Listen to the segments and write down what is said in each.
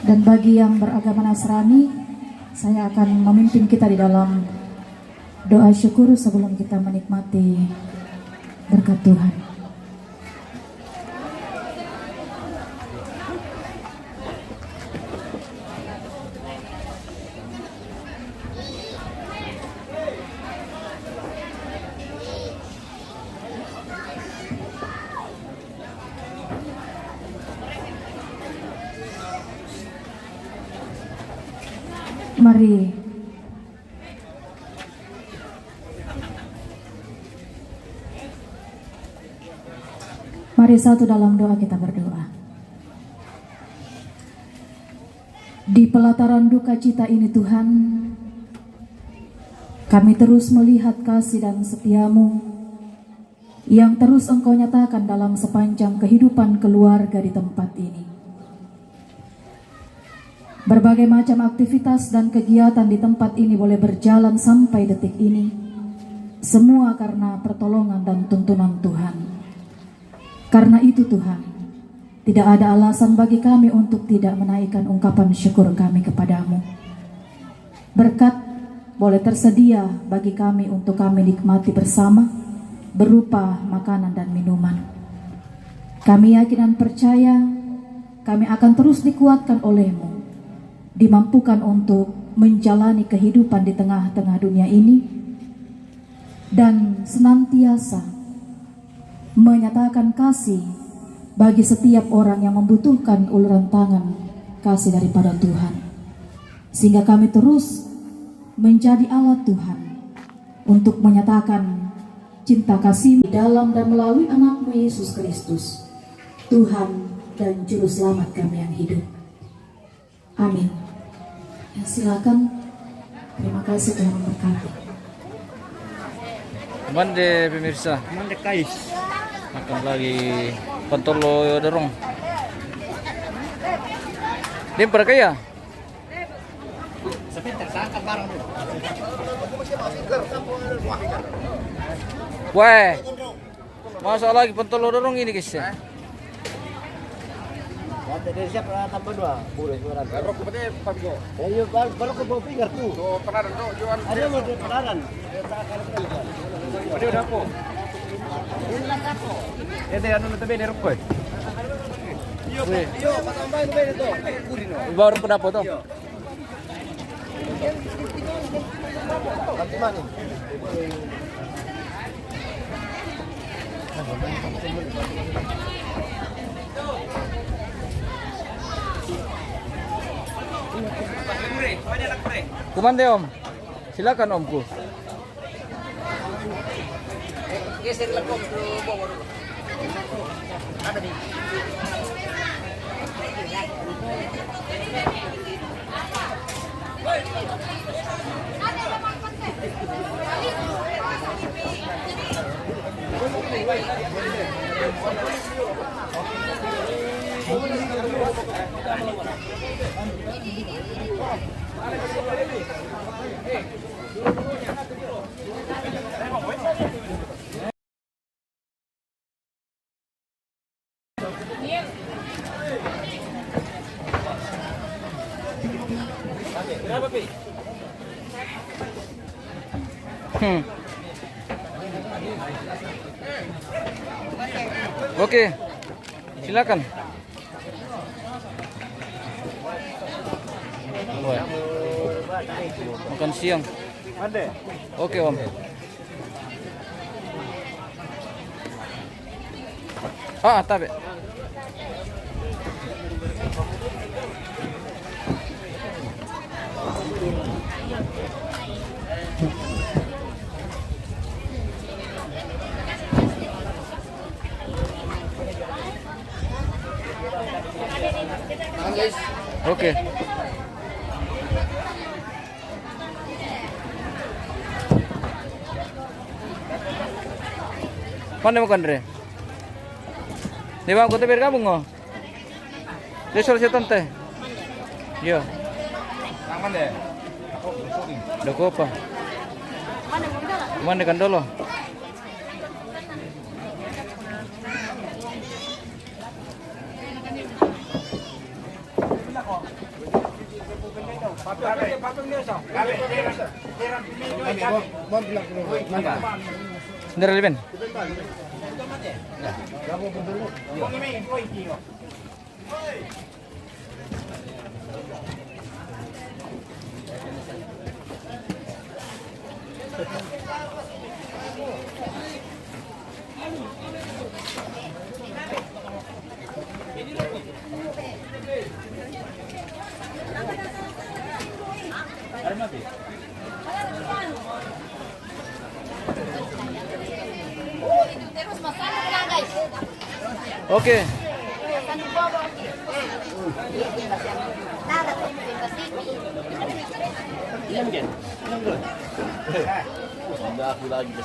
Dan bagi yang beragama Nasrani, saya akan memimpin kita di dalam doa syukur sebelum kita menikmati berkat Tuhan. Mari satu dalam doa kita berdoa. Di pelataran duka cita ini Tuhan, kami terus melihat kasih dan setia-Mu yang terus Engkau nyatakan dalam sepanjang kehidupan keluarga di tempat ini. Berbagai macam aktivitas dan kegiatan di tempat ini boleh berjalan sampai detik ini. Semua karena pertolongan dan tuntunan Tuhan. Karena itu Tuhan, tidak ada alasan bagi kami untuk tidak menaikkan ungkapan syukur kami kepadamu. Berkat boleh tersedia bagi kami untuk kami nikmati bersama, berupa makanan dan minuman. Kami yakin dan percaya, kami akan terus dikuatkan oleh-Mu, dimampukan untuk menjalani kehidupan di tengah-tengah dunia ini, dan senantiasa menyatakan kasih bagi setiap orang yang membutuhkan uluran tangan kasih daripada Tuhan, sehingga kami terus menjadi alat Tuhan untuk menyatakan cinta kasih dalam dan melalui anak-Mu Yesus Kristus, Tuhan dan Juru Selamat kami yang hidup. Amin. Ya, silakan. Terima kasih, Tuhan memberkati. Mande pemirsa, Mande kais. makan lagi pentolo dorong. Dia perkaya. Sebentar sangka barang dulu. Weh, masa lagi pentolo dorong ini guys ya? Dari siapa tambah dua? Boleh suara. Rok kepada Pabgo. Ayo baru ke bawah pinggir tuh. Tuh penaran tuh jual. Ada mau penaran. Ada apa? Ini apa? Ini anu nanti dari rokok. Yo, patambahin tuh itu. Baru pendapat tuh. Nanti mana? Kumande Om, silakan Omku. Geser lekong dulu bawa dulu. Ada nih. Berapa, Pi? Oke, silakan. Makan siang. Ada. Oke Om. Tabe. Oke. Mana mau kandre? Di bang kota bergabung oh. Dia solusi tante. Yo. Mana deh? Doko apa? Mana kan dulu? Sendiri Ben. Terus masalah lang guys. Oke. Nada to pasti.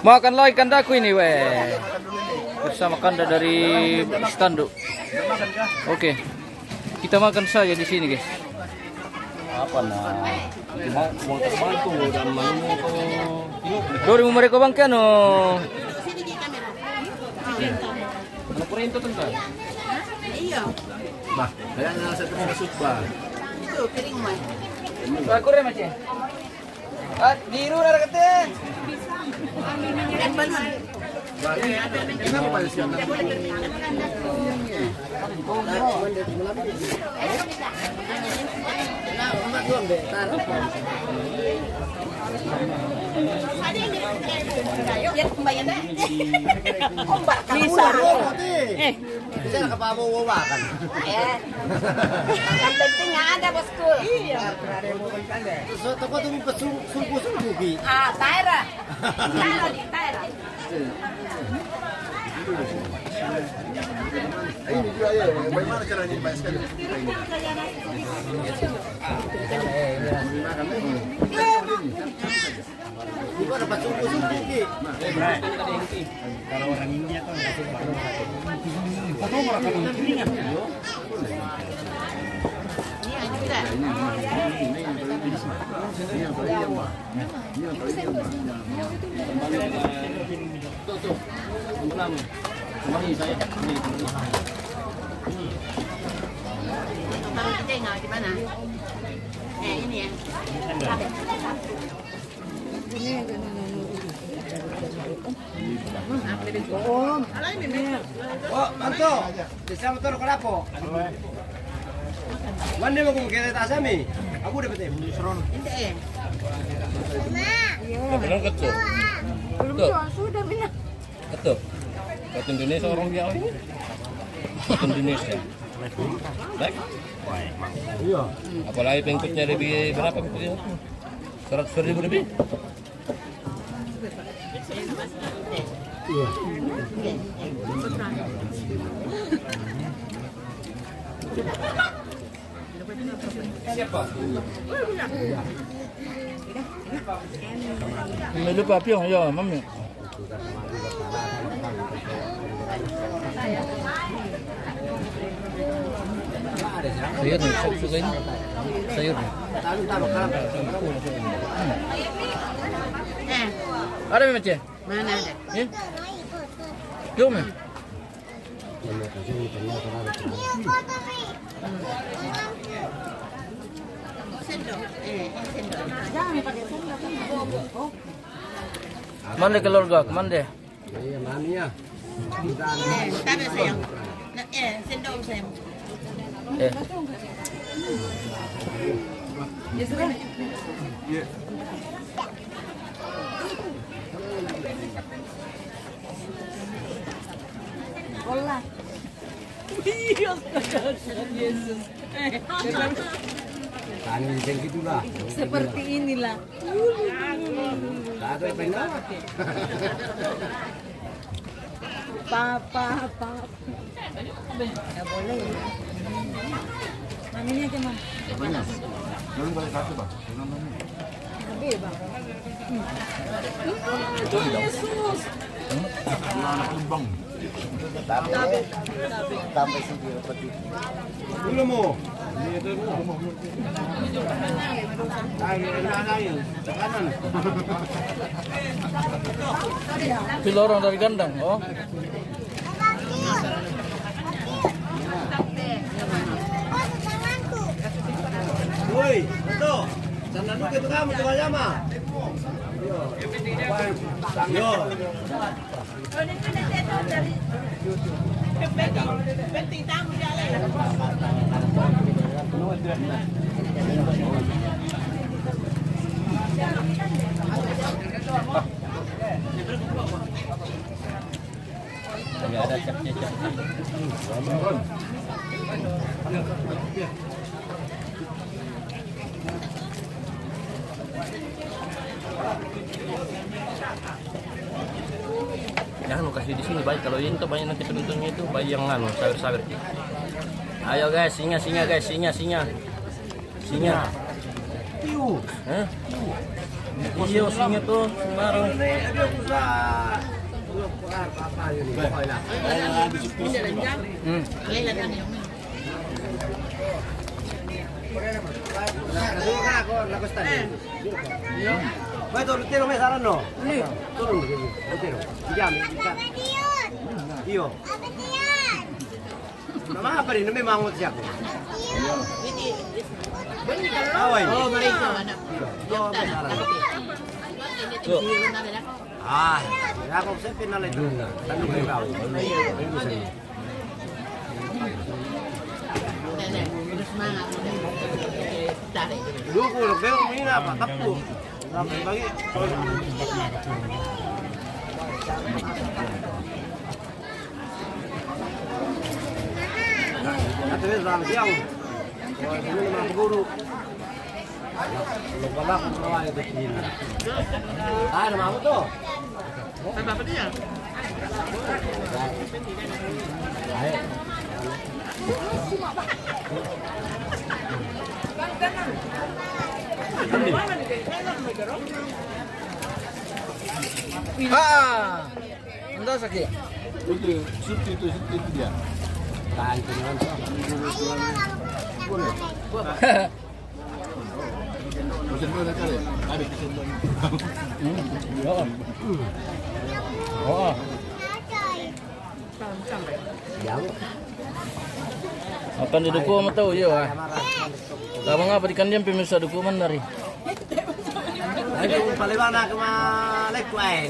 Makan lagi kandaku ini weh. Bersama kanda dari Stando. Oke. Kita makan saja di sini guys. Apa nah? Mau terbantu dan mau Dori mo mereka bang kano. Ano kurento to ba? Iya. Bah, kaya nga sa tumusot ba? Itu piring mo. Aku re macam. Biru na rakate. Kan balon. Kenapa pa siya na? Yan kumbayan na. Ombak bisa. Bisa nakapawawakan. Eh. Yang penting ada bosku. Iya. So, tapo ito pasungko-sungko. Ah, Tyra. Tyra di Tyra. Ayun, bagaimana caranya dibayaskan? Di ba dapat sungko-sungko? Kalau orang India tuh nggak suka. Atau mereka mengkiringan. Kalau kita nggak gimana? Ini ya. Oh, Anto, bisa motor kenapa? Mana mau kamu kita asami? Aku dapat ini. Hindi eh. Belum ketuk. Ketuk. Sudah bina. Ketuk. Ke Indonesia orang dia ini. Ke Indonesia. Baik. Iya. Apalagi pengikutnya lebih berapa pengikutnya? 100.000 lebih. May lupa piyo, yo, mami. Sayur nih, suka ini. Sayur nih. Ada memang cek? Mana ada? Ya? Jom ya? Sendok. Sendok. Jangan pakai sendok. Mana keluarga? Kemana deh? Iya, mana ya? Tabi sayang. Sendok sayang. Bola. Yesus. Tani yang gitulah. Seperti inilah. Tak ada yang benar. Papa. Ya boleh. Maminya aja, Mam. Banyak. Belum boleh satu, Bang. Lebih, Bang. Yesus. Anak kumbang. Tambah sini seperti. Belum mau. Ini itu mau. Ayo, kanan. Pilih orang dari kandang, oh. Woi, betul. Suka tu kamu coba sama. Yo. Tidak ada cek-cek. Jangan lu kasih di sini baik, kalau ini tuh banyak nanti penontonnya itu bayi yang nganu sawer-sawer. Ayo guys, singa guys, singa. Tiu. Hah? Iya, singa tuh sembarang. Vai tiro me saranno? Turun begini. Tiro. Diam, ikan. Iyo. Nama apa ini? Nama mangut siapa? Awai. Oh, mereka anak. Ah, aku saya final itu. Tanduk ke kau. Itu saja. Terus semangat. Tarik. Dulu lo beo ini apa? Tapu. Sampai bagi. Nanti dalam siang. Ini memang guru. Lo balak bawa itu sini. Ada mau tuh. Apa dia? Ayo. Anda sakit. Itu dia. Tahan cuman. Mesin dulu kali. Ada mesin dulu. Oh. Yang. Akan diduku mo tahu ya. Tama nga balikan diyan pemirsa dukuman dari. Ayo paliwana ke malek kuai.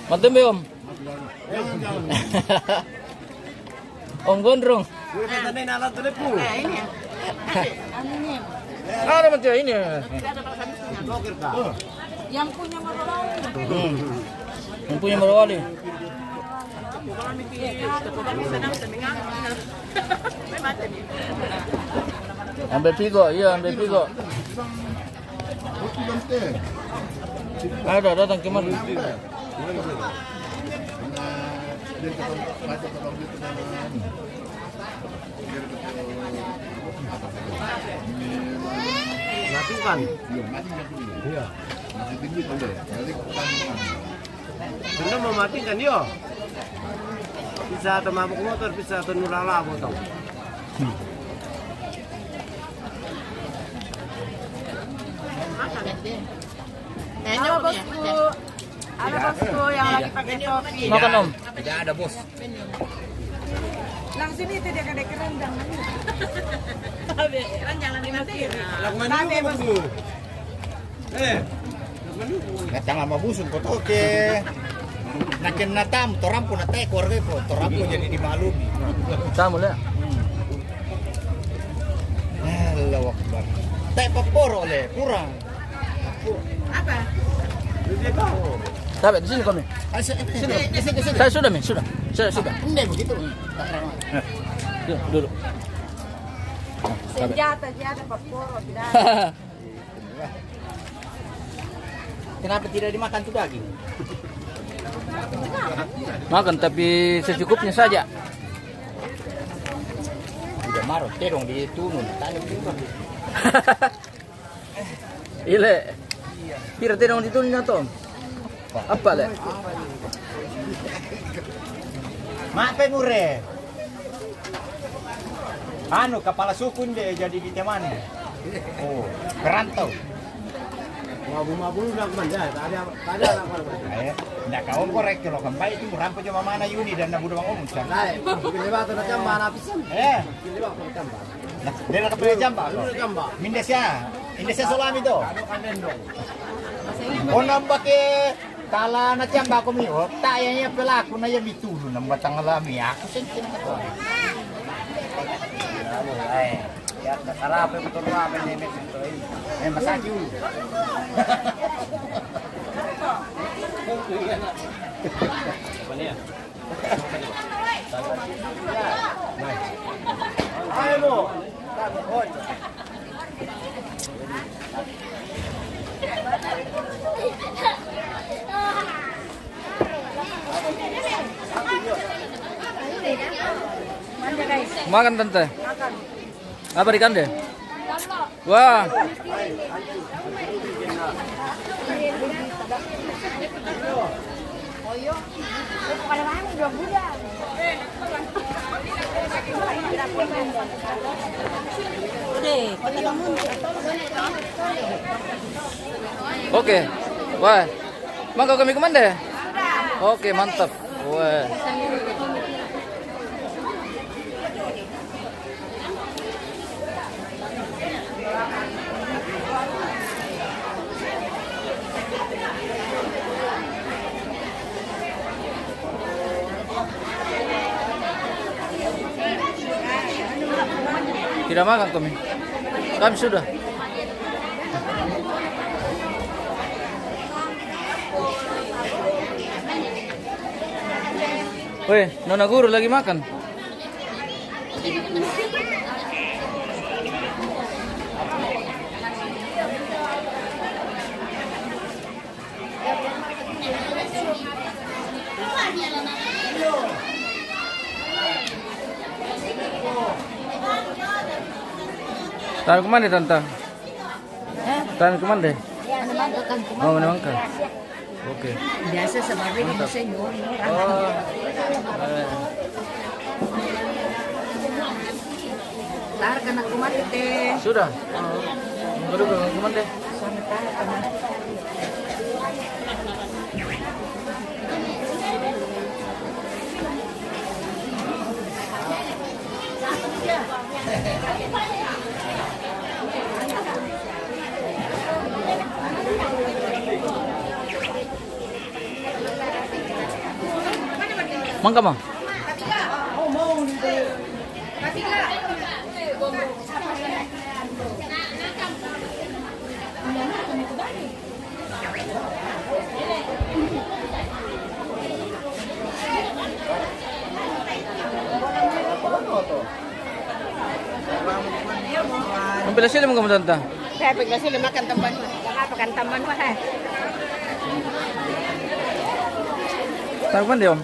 Matembe om. Om Gondrong. Gue tadi nalar telepon. Ini ya. Ada macam ini. Blokir kah? Yang punya Morowali. Yang punya Morowali. Ambil pigo, iya ambil pigo. Ada datang kemari. Matikan. Iya. Benar mau matikan yo. Bisa atau mabuk motor, bisa atau nurala botol. Halo bosku. Halo bosku yang lagi pakai topi. Makan om. Tidak ada bos. Langsung itu dia kadek rendang. Rendang lagi mati. Lakukan dulu bosku. Datang sama busun kok oke. Nakin natam, torang pun natai keluarga pun, torang pun jadi dimaklumi. Sama lah. Allah Akbar. Tak papor oleh kurang. Apa? Sampai di sini kami. Sini. Saya sudah mi, sudah. Saya sudah. Ini begitu. Yuk, duduk. Senjata paporo tidak. Kenapa tidak dimakan tuh daging? Makan tapi secukupnya saja. Udah marah, terong ditunun, tanya juga. Ile. Kira tidak ditulin na to. Apa le? Mape mure. Anu kepala sukun deh jadi di mana? Oh, kerantau. Mabu-mabu udah kemana? Tak ada apa. Nggak kau korek kalau kempai itu rampo cuma mana Yuni dan Nabu Doang Om. Lai, kelebat tu nak jambah napisan. Eh, Kelebat tu jambah. dia nak pilih jambak. Lu jambah. Mindes ya. Ini sa sulami to. Unang baki kala na tiyamba ko mi tayo niya pala ako na yung bitulo ng batang alami ako sentin na to. Ay, ya sarap yung betul apa ni Mexico. Masakit. Ayo mo. Makan tante. Apa ikan deh? Wah. Oke. Wah. Mangga kami kemana? Oke, mantap. Wah. Tidak makan kami. Kami sudah. Weh, Nona Guru lagi makan. Tahan kemana tante? Tahan kemana? Oh, menangkan. Oke. Biasa sebagai di senior. Oh. Tar kena kumat teh. Sudah. Baru kemana deh? Mangga mah. Ambil hasil mo kamu tante. Saya peglas sila makan tamban. Makan tamban pa ha. Tahan kemana deh om?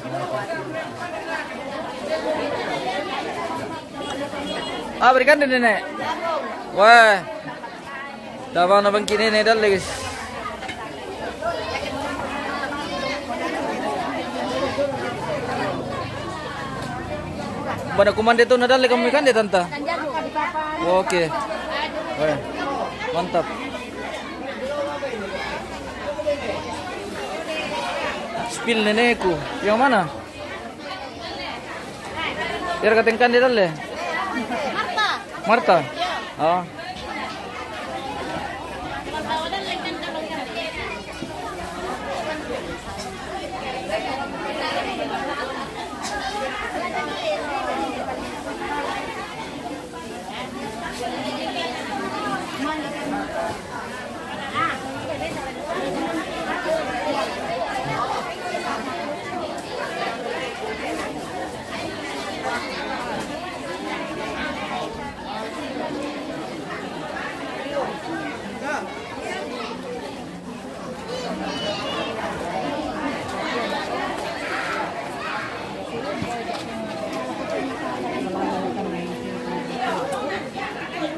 Ah, berikan deh nenek. Wah. Tabang na bangkin nenek dah guys. Bada kumande tu nadal kamu ikan deh tante. Oke. Wah. Mantap. Spill nenekku. Yang mana? Biar katengkan di dalam. Marta. Oh.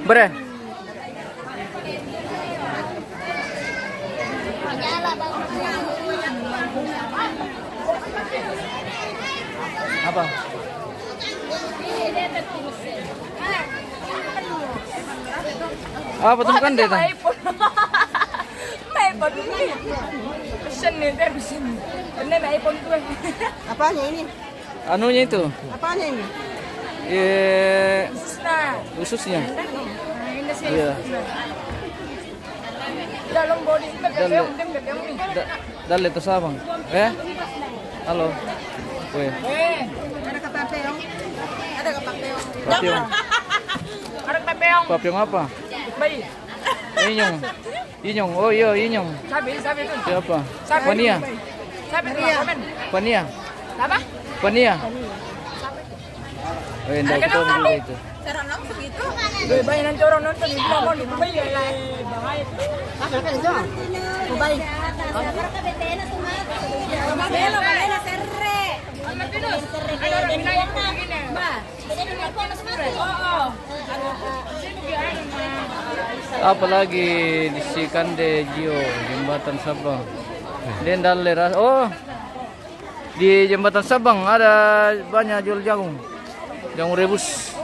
Bre. Apa? Apa temukan deh tang? iPhone ini. Pesen nih, saya pesen. Bener iPhone gue. Apanya ini? Anunya itu. Apanya ini? Eh, Khususnya. khususnya. Nah, ini sih. Iya. Dalam body pepeong, dem pepeong nih. Dale to sabang. Halo. Weh. Ada ke pepeong? Ada ke pepeong? Papyong. Ada pepeong. Papyong apa? Bayi. Inyong. Inyong. Oh iya, Inyong. Sabi itu. Siapa? Sabi. Pania. Sabi itu komen. Pania. Apa? Pania. Oh, enggak kita juga itu. Cara langsung itu. Bayi nanti orang nonton itu mau itu bayi. Bahaya. Apa kan itu? Bayi. Belo, balena serre. Ada orang Pinay begini. Mbak, jadi aku anak semua. Oh. Apalagi di Sikande Jio, jembatan Sabang. Dan Daleras. Oh. Di jembatan Sabang ada banyak jual jagung. Jagung rebus.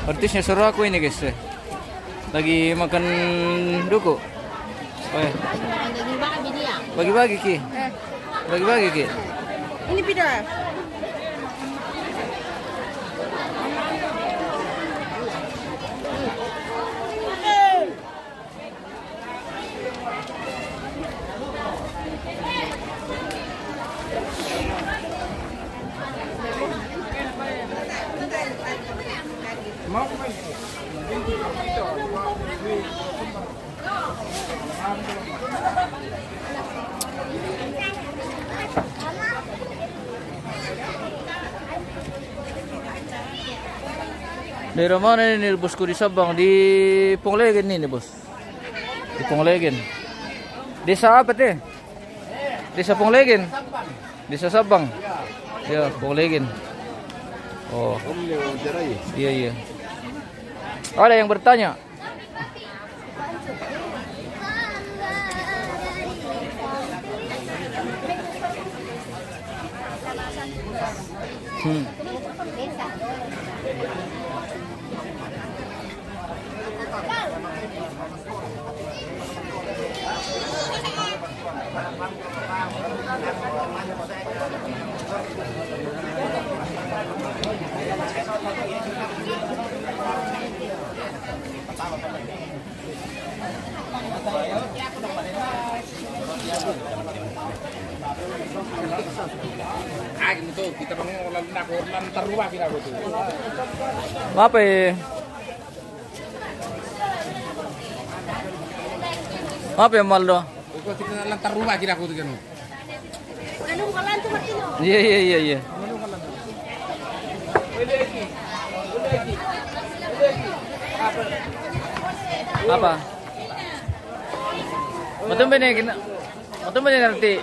Artisnya suruh aku ini guys. Lagi makan duku. Bagi-bagi Ki. Bagi-bagi Ki. Ini pida. Daerah mana ini bosku di Sabang? Di Ponglegen ini bos. Di Ponglegen. Desa apa teh? Desa Ponglegen. Desa Sabang. Ya, Ponglegen. Oh. Iya iya. Ada yang bertanya. Kita lantar rumah kita betul. Apa ya? Apa yang Maldo? Kita lantar rumah kita betul kan. Iya iya iya iya. Apa? Betul benar kita. Betul benar nanti.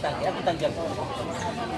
Jadi aku tanggal